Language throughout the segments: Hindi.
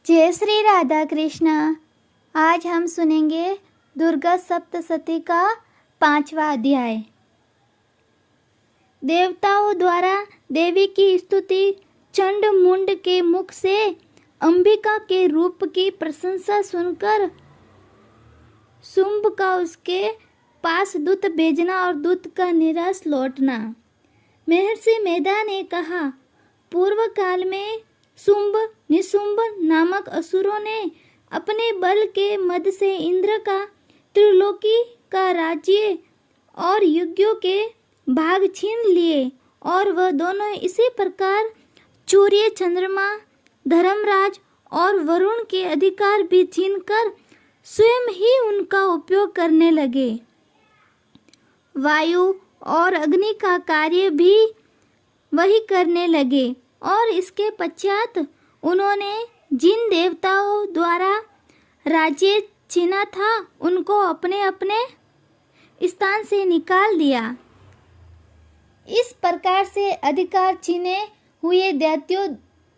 जय श्री राधा कृष्णा। आज हम सुनेंगे दुर्गा सप्तशती का 5वां अध्याय। देवताओं द्वारा देवी की स्तुति चंड मुंड के मुख से अंबिका के रूप की प्रशंसा सुनकर शुंभ का उसके पास दूत भेजना और दूत का निराश लौटना। महर्षि मेधा ने कहा, पूर्व काल में शुंभ निशुंभ नामक असुरों ने अपने बल के मद से इंद्र का त्रिलोकी का राज्य और यज्ञों के भाग छीन लिए और वह दोनों इसी प्रकार सूर्य, चंद्रमा, धर्मराज और वरुण के अधिकार भी छीनकर स्वयं ही उनका उपयोग करने लगे। वायु और अग्नि का कार्य भी वही करने लगे और इसके पश्चात उन्होंने जिन देवताओं द्वारा राज्य छीना था उनको अपने अपने स्थान से निकाल दिया। इस प्रकार से अधिकार छीने हुए दैत्यों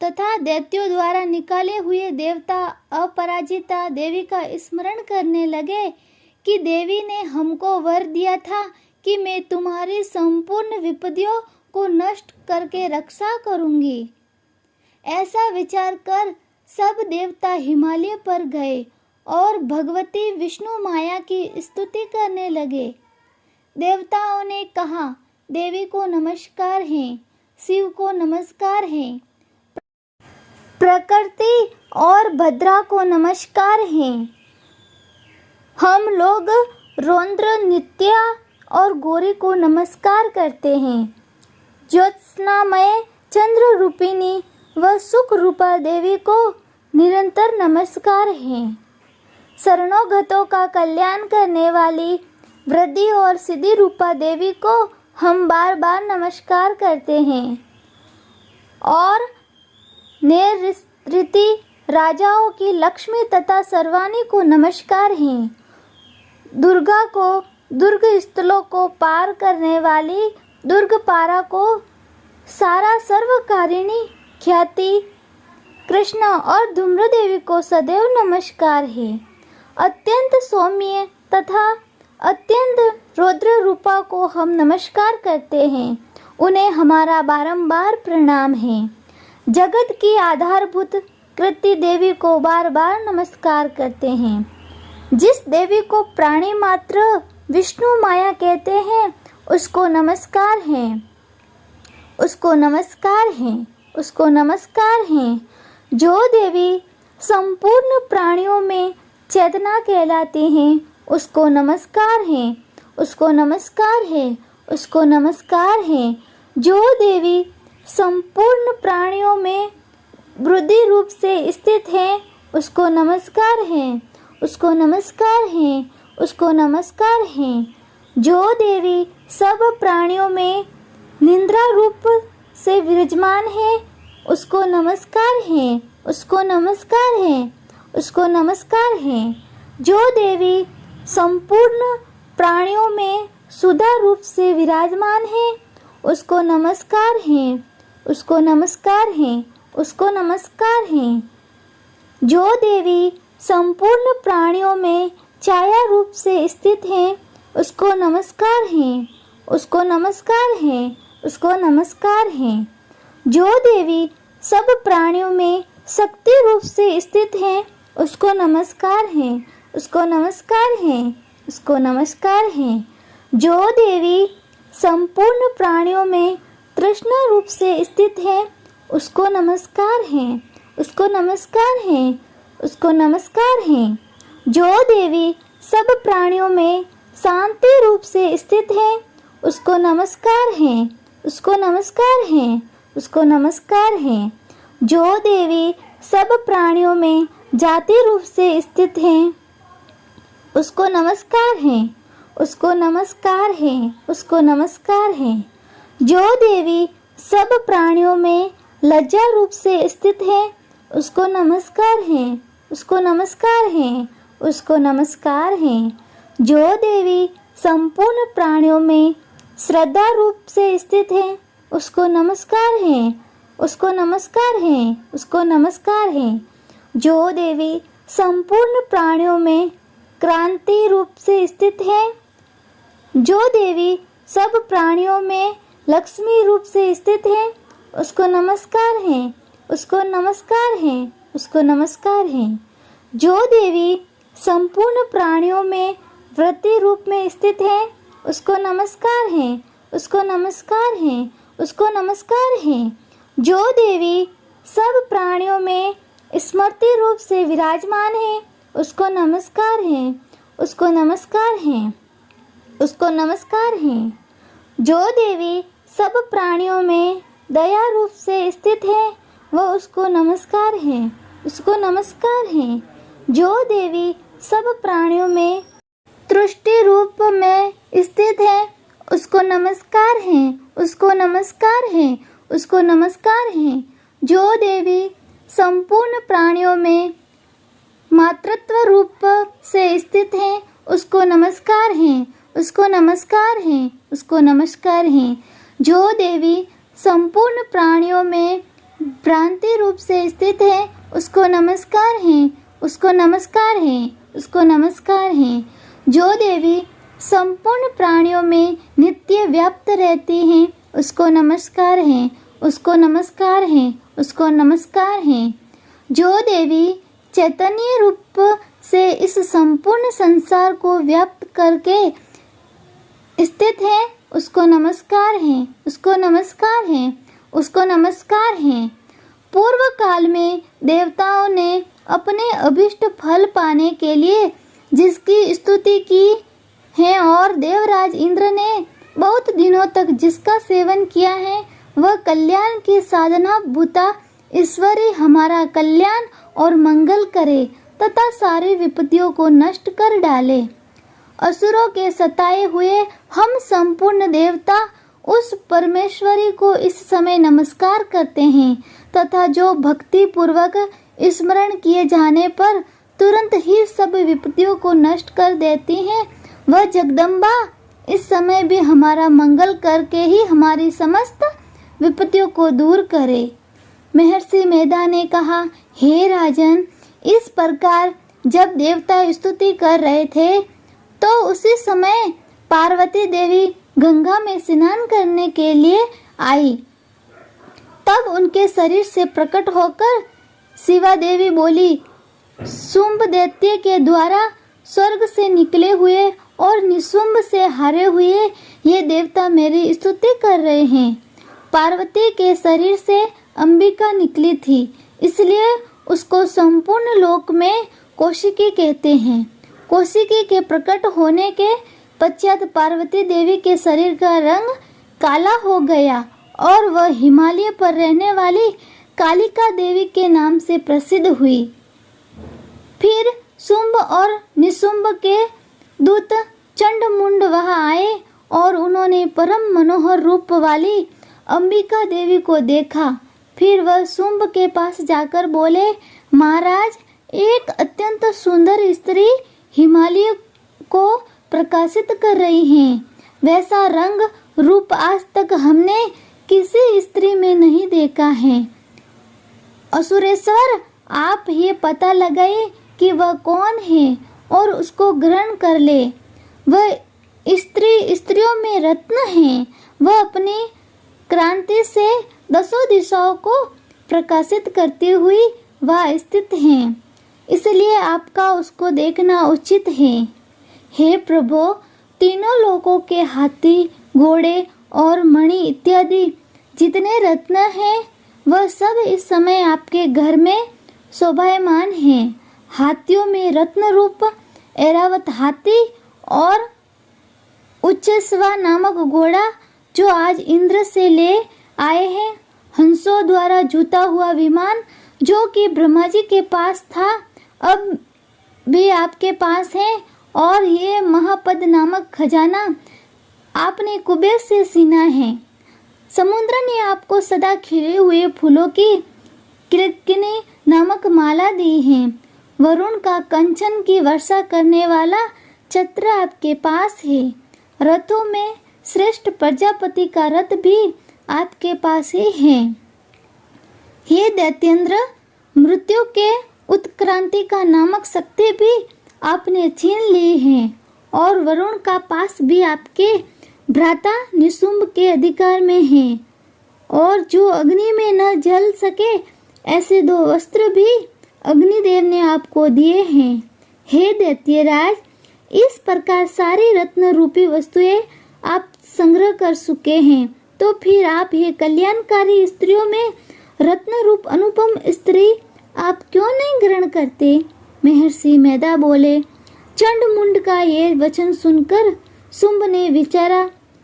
तथा दैत्यों द्वारा निकाले हुए देवता अपराजिता देवी का स्मरण करने लगे कि देवी ने हमको वर दिया था कि मैं तुम्हारी संपूर्ण विपत्तियों को नष्ट करके रक्षा करूंगी। ऐसा विचार कर सब देवता हिमालय पर गए और भगवती विष्णु माया की स्तुति करने लगे। देवताओं ने कहा, देवी को नमस्कार है, शिव को नमस्कार है, प्रकृति और भद्रा को नमस्कार है। हम लोग रौद्र, नित्या और गौरी को नमस्कार करते हैं। ज्योत्स्नामय चंद्र रूपिणी व सुख रूपा देवी को निरंतर नमस्कार है। शरणोगतों का कल्याण करने वाली वृद्धि और सिद्धि रूपा देवी को हम बार बार नमस्कार करते हैं। और नैऋति राजाओं की लक्ष्मी तथा सर्वाणी को नमस्कार है। दुर्गा को दुर्ग स्थलों को पार करने वाली दुर्गपारा को सारा सर्वकारिणी ख्याति कृष्ण और धूम्र देवी को सदैव नमस्कार है। अत्यंत सौम्य तथा अत्यंत रौद्र रूपा को हम नमस्कार करते हैं। उन्हें हमारा बारंबार प्रणाम है। जगत की आधारभूत कृति देवी को बार बार नमस्कार करते हैं। जिस देवी को प्राणी मात्र विष्णु माया कहते हैं उसको नमस्कार है, उसको नमस्कार है, उसको नमस्कार है। जो देवी संपूर्ण प्राणियों में चेतना कहलाती हैं उसको नमस्कार है, उसको नमस्कार है, उसको नमस्कार है। जो देवी संपूर्ण प्राणियों में बुद्धि रूप से स्थित है उसको नमस्कार है, उसको नमस्कार है, उसको नमस्कार है। जो देवी सब प्राणियों में निद्रा रूप से विराजमान है उसको नमस्कार है, उसको नमस्कार है, उसको नमस्कार है। जो देवी संपूर्ण प्राणियों में सुधा रूप से विराजमान है उसको नमस्कार है, उसको नमस्कार है, उसको नमस्कार है। जो देवी संपूर्ण प्राणियों में छाया रूप से स्थित है उसको नमस्कार है, उसको नमस्कार है, उसको नमस्कार है। जो देवी सब प्राणियों में शक्ति रूप से स्थित है उसको नमस्कार है, उसको नमस्कार है, उसको नमस्कार है। जो देवी संपूर्ण प्राणियों में तृष्णा रूप से स्थित है उसको नमस्कार है, उसको नमस्कार है, उसको नमस्कार है। जो देवी सब प्राणियों में शांति रूप से स्थित है उसको नमस्कार है, उसको नमस्कार है, उसको नमस्कार है। जो देवी सब प्राणियों में जाति रूप से स्थित है उसको नमस्कार है, उसको नमस्कार है, उसको नमस्कार है। जो देवी सब प्राणियों में लज्जा रूप से स्थित है उसको नमस्कार है, उसको नमस्कार है, उसको नमस्कार है। जो देवी संपूर्ण प्राणियों में श्रद्धा रूप से स्थित है उसको नमस्कार है, उसको नमस्कार है, उसको नमस्कार है। जो देवी संपूर्ण प्राणियों में क्रांति रूप से स्थित है, जो देवी सब प्राणियों में लक्ष्मी रूप से स्थित है, उसको नमस्कार है, उसको नमस्कार है, उसको नमस्कार है। जो देवी संपूर्ण प्राणियों में वृत्ति रूप में स्थित है, उसको नमस्कार है, उसको नमस्कार है, उसको नमस्कार है। जो देवी सब प्राणियों में स्मृति रूप से विराजमान है, उसको नमस्कार है, उसको नमस्कार है, उसको नमस्कार है। जो देवी सब प्राणियों में दया रूप से स्थित है, वह उसको नमस्कार है, उसको नमस्कार है। जो देवी सब प्राणियों में तुष्टि रूप में स्थित है, उसको नमस्कार है, उसको नमस्कार है, उसको नमस्कार है। जो देवी संपूर्ण प्राणियों में मातृत्व रूप से स्थित है, उसको नमस्कार है, उसको नमस्कार है, उसको नमस्कार है। जो देवी संपूर्ण प्राणियों में भ्रांति रूप से स्थित है, उसको नमस्कार है, उसको नमस्कार है, उसको नमस्कार है। जो देवी संपूर्ण प्राणियों में नित्य व्याप्त रहती हैं, उसको नमस्कार है, उसको नमस्कार है, उसको नमस्कार है। जो देवी चैतन्य रूप से इस संपूर्ण संसार को व्याप्त करके स्थित है, उसको नमस्कार है, उसको नमस्कार है, उसको नमस्कार है। पूर्व काल में देवताओं ने अपने अभिष्ट फल पाने के लिए जिसकी स्तुति की है और देवराज इंद्र ने बहुत दिनों तक जिसका सेवन किया है, वह कल्याण की साधना भूता ईश्वरी हमारा कल्याण और मंगल करे तथा सारी विपत्तियों को नष्ट कर डाले। असुरों के सताए हुए हम संपूर्ण देवता उस परमेश्वरी को इस समय नमस्कार करते हैं तथा जो भक्ति पूर्वक स्मरण किए जाने पर तुरंत ही सब विपत्तियों को नष्ट कर देती हैं, वह जगदम्बा इस समय भी हमारा मंगल करके ही हमारी समस्त विपत्तियों को दूर करे। महर्षि मेधा ने कहा, हे राजन, इस प्रकार जब देवता स्तुति कर रहे थे तो उसी समय पार्वती देवी गंगा में स्नान करने के लिए आई। तब उनके शरीर से प्रकट होकर शिवा देवी बोली, शुंभ दैत्य के द्वारा स्वर्ग से निकले हुए और निशुंभ से हारे हुए ये देवता मेरी स्तुति कर रहे हैं। पार्वती के शरीर से अंबिका निकली थी, इसलिए उसको संपूर्ण लोक में कौशिकी कहते हैं। कौशिकी के प्रकट होने के पश्चात पार्वती देवी के शरीर का रंग काला हो गया और वह हिमालय पर रहने वाली कालिका देवी के नाम से प्रसिद्ध हुई। फिर शुंभ और निशुंभ के दूत चंडमुंड वहां आए और उन्होंने परम मनोहर रूप वाली अंबिका देवी को देखा। फिर वह शुंभ के पास जाकर बोले, महाराज, एक अत्यंत सुंदर स्त्री हिमालय को प्रकाशित कर रही हैं। वैसा रंग रूप आज तक हमने किसी स्त्री में नहीं देखा है। असुरेश्वर, आप ये पता लगाए कि वह कौन है और उसको ग्रहण कर ले। वह स्त्रियों में रत्न है। वह अपनी क्रांति से दसों दिशाओं को प्रकाशित करती हुई वह स्थित है, इसलिए आपका उसको देखना उचित है। हे प्रभु, तीनों लोकों के हाथी, घोड़े और मणि इत्यादि जितने रत्न हैं, वह सब इस समय आपके घर में शोभायमान हैं। हाथियों में रत्न रूप ऐरावत हाथी और उच्चस्वा नामक घोड़ा जो आज इंद्र से ले आए हैं, हंसों द्वारा जूता हुआ विमान जो कि ब्रह्मा जी के पास था, अब भी आपके पास है, और ये महापद नामक खजाना आपने कुबेर से सीना है। समुद्र ने आपको सदा खिले हुए फूलों की कृतकिनी नामक माला दी है। वरुण का कंचन की वर्षा करने वाला छत्र आपके पास है। रथों में श्रेष्ठ प्रजापति का रथ भी आपके पास ही है। हे दैत्येंद्र, मृत्यु के उत्क्रांति का नामक शक्ति भी आपने छीन ली है और वरुण का पास भी आपके भ्राता निशुंभ के अधिकार में है। और जो अग्नि में न जल सके ऐसे 2 वस्त्र भी अग्निदेव ने आपको दिए हैं। हे दैत्यराज, इस प्रकार सारी रत्न रूपी वस्तुएं आप संग्रह कर चुके हैं, तो फिर आप ये कल्याणकारी स्त्रियों में रत्न रूप अनुपम स्त्री आप क्यों नहीं ग्रहण करते? महर्षि मेधा बोले। चंड मुंड का ये वचन सुनकर शुंभ ने विचारा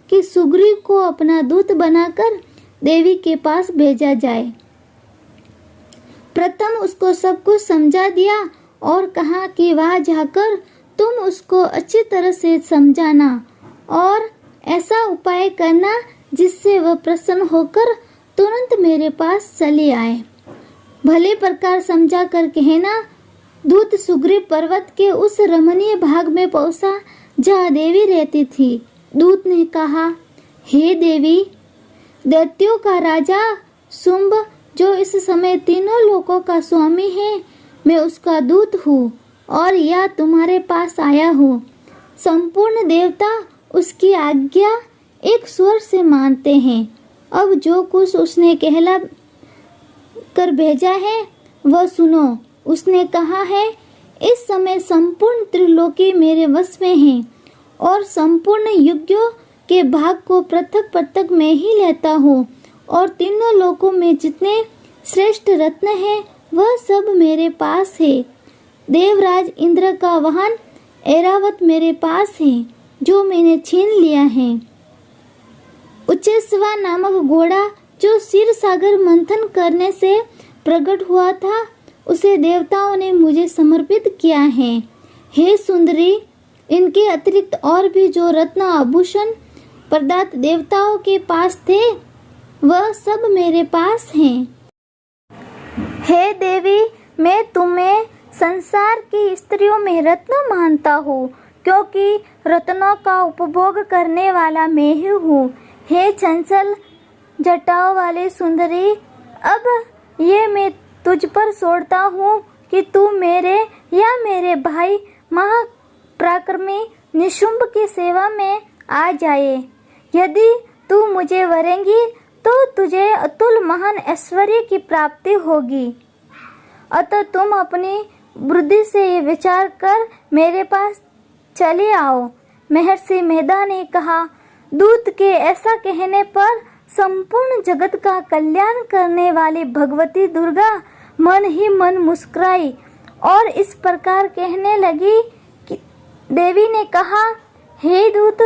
कि सुग्रीव को अपना दूत बनाकर देवी के पास भेजा जाए। प्रथम उसको सब कुछ समझा दिया और कहा कि वहां जाकर तुम उसको अच्छी तरह से समझाना और ऐसा उपाय करना जिससे वह प्रसन्न होकर तुरंत मेरे पास चली आए। भले प्रकार समझा कर कहना। दूत सुग्रीव पर्वत के उस रमणीय भाग में पहुंचा जहाँ देवी रहती थी। दूत ने कहा, हे देवी, दैत्यों का राजा शुंभ जो इस समय तीनों लोकों का स्वामी है, मैं उसका दूत हूँ और यह तुम्हारे पास आया हूँ। संपूर्ण देवता उसकी आज्ञा एक स्वर से मानते हैं। अब जो कुछ उसने कहला कर भेजा है वह सुनो। उसने कहा है, इस समय संपूर्ण त्रिलोकी मेरे वश में है और संपूर्ण युगों के भाग को पृथक पृथक मैं ही लेता हूँ और तीनों लोकों में जितने श्रेष्ठ रत्न हैं वह सब मेरे पास है। देवराज इंद्र का वाहन ऐरावत मेरे पास है जो मैंने छीन लिया है। उच्चैश्रवा नामक घोड़ा जो क्षीर सागर मंथन करने से प्रकट हुआ था उसे देवताओं ने मुझे समर्पित किया है। हे सुंदरी, इनके अतिरिक्त और भी जो रत्न आभूषण पदार्थ देवताओं के पास थे वह सब मेरे पास हैं। हे देवी, मैं तुम्हें संसार की स्त्रियों में रत्न मानता हूँ क्योंकि रत्नों का उपभोग करने वाला मैं ही हूँ। हे चंचल जटाओं वाली सुंदरी, अब ये मैं तुझ पर छोड़ता हूँ कि तू मेरे या मेरे भाई महापराक्रमी निशुंभ की सेवा में आ जाए। यदि तू मुझे वरेंगी तो तुझे अतुल महान ऐश्वर्य की प्राप्ति होगी। अतः तुम अपनी बुद्धि से ये विचार कर मेरे पास चले आओ। महर्षि मेधा ने कहा। दूत के ऐसा कहने पर संपूर्ण जगत का कल्याण करने वाली भगवती दुर्गा मन ही मन मुस्कुराई और इस प्रकार कहने लगी कि देवी ने कहा, हे दूत,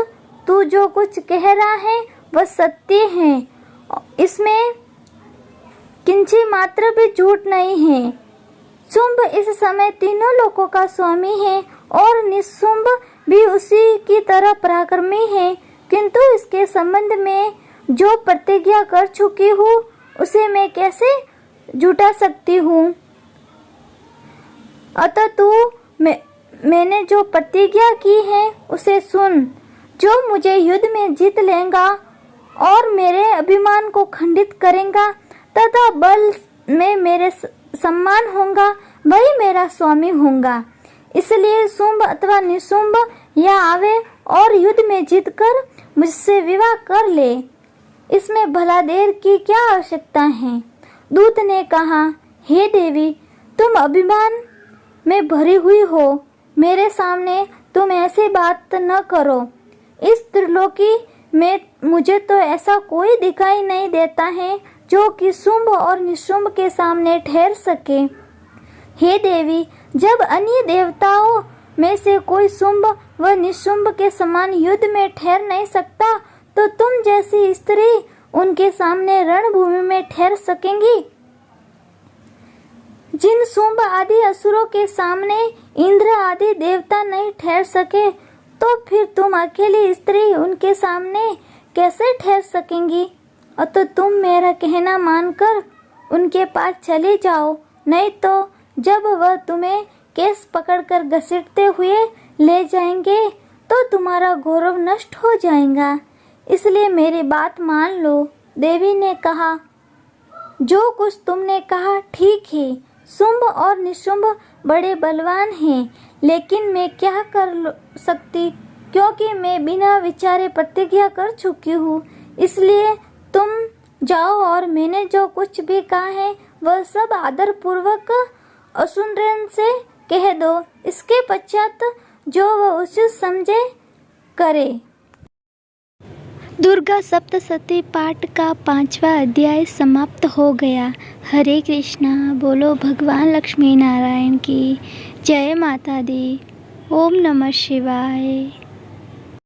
तू जो कुछ कह रहा है वह सत्य है, इसमें किंची मात्र भी झूठ नहीं है। शुंभ इस समय तीनों लोकों का स्वामी है और निशुंभ भी उसी की तरह पराक्रमी है, किंतु इसके संबंध में जो प्रतिज्ञा कर चुकी हूँ उसे मैं कैसे जुटा सकती हूँ। अतः मैंने जो प्रतिज्ञा की है उसे सुन। जो मुझे युद्ध में जीत लेगा और मेरे अभिमान को खंडित करेगा तथा बल में मेरे सम्मान होगा वही मेरा स्वामी होगा। इसलिए शुंभ अथवा निशुंभ या आवे और युद्ध में जीतकर मुझसे विवाह कर ले, इसमें भला देर की क्या आवश्यकता है। दूत ने कहा, हे देवी, तुम अभिमान में भरी हुई हो, मेरे सामने तुम ऐसी बात न करो। इस त्रिलोकी में मुझे तो ऐसा कोई दिखाई नहीं देता है जो कि शुंभ और निशुंभ के सामने ठहर सके। हे देवी, जब अन्य देवताओं में से कोई शुंभ व निशुंभ के समान युद्ध में ठहर नहीं सकता, तो तुम जैसी स्त्री उनके सामने रणभूमि में ठहर सकेंगी। जिन शुंभ आदि असुरों के सामने इंद्र आदि देवता नहीं ठहर सके, तो फिर तुम अकेली स्त्री उनके सामने कैसे ठहर सकेंगी। अतः तुम मेरा कहना मानकर उनके पास चले जाओ, नहीं तो जब वह तुम्हें केस पकड़कर घसीटते हुए ले जाएंगे तो तुम्हारा गौरव नष्ट हो जाएगा। इसलिए मेरी बात मान लो। देवी ने कहा, जो कुछ तुमने कहा ठीक है। शुंभ और निशुंभ बड़े बलवान हैं, लेकिन मैं क्या कर सकती, क्योंकि मैं बिना विचारे प्रतिज्ञा कर चुकी हूँ। इसलिए तुम जाओ और मैंने जो कुछ भी कहा है वह सब आदर पूर्वक असुरन से कह दो। इसके पश्चात जो वह उचित समझे करे। दुर्गा सप्तशती पाठ का 5वां अध्याय समाप्त हो गया। हरे कृष्णा। बोलो भगवान लक्ष्मी नारायण की जय। माता दी। ओम नमः शिवाय।